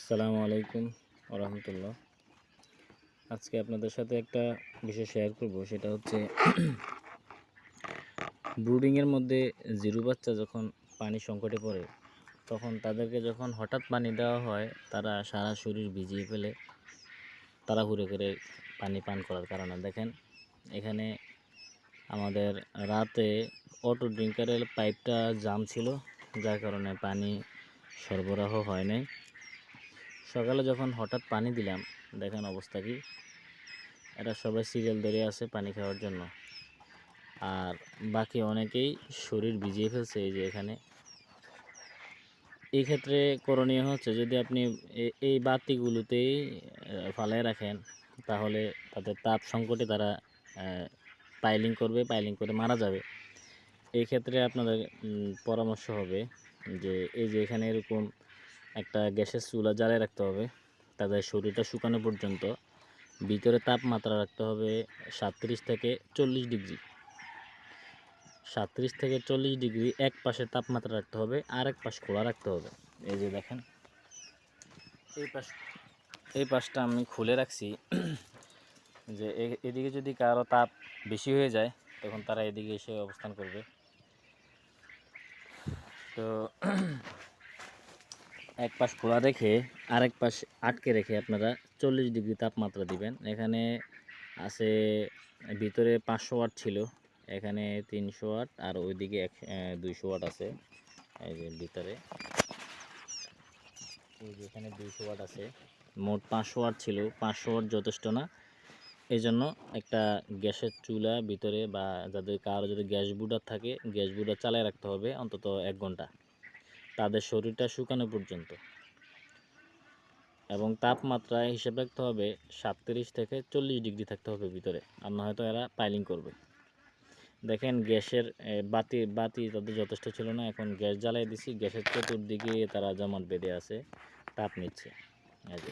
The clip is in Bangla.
আসসালামু আলাইকুম রহমতুল্লাহ। আজকে আপনাদের সাথে একটা বিষয় শেয়ার করব, সেটা হচ্ছে ব্রুডিংয়ের মধ্যে জিরো বাচ্চা যখন পানি সংকটে পড়ে, তখন তাদেরকে যখন হঠাৎ পানি দেওয়া হয়, তারা সারা শরীর ভিজিয়ে ফেলে তাড়াহুড়ো করে পানি পান করার কারণে। দেখেন এখানে আমাদের রাতে অটো ড্রিঙ্কারের পাইপটা জাম ছিল, যার কারণে পানি সরবরাহ হয় নাই। সকালে যখন হঠাৎ পানি দিলাম, দেখেন অবস্থা কি, এরা সবাই সিরিয়াল ধরে আছে পানি খাওয়ার জন্য, আর বাকি অনেকেই শরীর ভিজিয়ে ফেলছে। এই যে এখানে এই ক্ষেত্রে করণীয় হচ্ছে, যদি আপনি এই বাতিগুলোতেই ফালায় রাখেন, তাহলে তাদের তাপ সংকটে তারা পাইলিং করবে, পাইলিং করে মারা যাবে। এই ক্ষেত্রে আপনাদের পরামর্শ হবে যে এই যে এখানে এরকম একটা গ্যাসের চুলা জ্বালিয়ে রাখতে হবে, তাদের শরীরটা শুকানো পর্যন্ত। ভিতরে তাপমাত্রা রাখতে হবে 37 থেকে 40 ডিগ্রি। 37 থেকে 40 ডিগ্রি এক পাশে তাপমাত্রা রাখতে হবে, আর এক পাশ খোলা রাখতে হবে। এই যে দেখেন এই পাশটা আমি খুলে রাখছি, যে এদিকে যদি কারো তাপ বেশি হয়ে যায়, তখন তারা এদিকে এসে অবস্থান করবে। তো এক পাশ খোলা রেখে আরেক পাশ আটকে রেখে আপনারা 40 ডিগ্রি তাপমাত্রা দিবেন। এখানে আছে ভিতরে 500 ওয়াট ছিল, এখানে 300 ওয়াট, আর ওইদিকে 200 ওয়াট আছে। এই যে ভিতরে এই যে এখানে 200 ওয়াট আছে, মোট 500 ওয়াট ছিল। 500 ওয়াট যথেষ্ট না, এই জন্য একটা গ্যাসের চুলা ভিতরে, বা যাদের কারো যদি গ্যাস বুডার থাকে, গ্যাস বুডার চালিয়ে রাখতে হবে অন্তত 1 ঘন্টা, তাদের শরীরটা শুকানো পর্যন্ত। এবং তাপমাত্রা হিসেব রাখতে হবে 37 থেকে 40 ডিগ্রি থাকতে হবে ভিতরে, আর না হয়তো এরা পাইলিং করবে। দেখেন গ্যাসের বাতি তাদের যথেষ্ট ছিল না, এখন গ্যাস জ্বালিয়ে দিছি, গ্যাসের চতুর্দিকে তারা জমাট বেঁধে আছে, তাপ নিচ্ছে। এই যে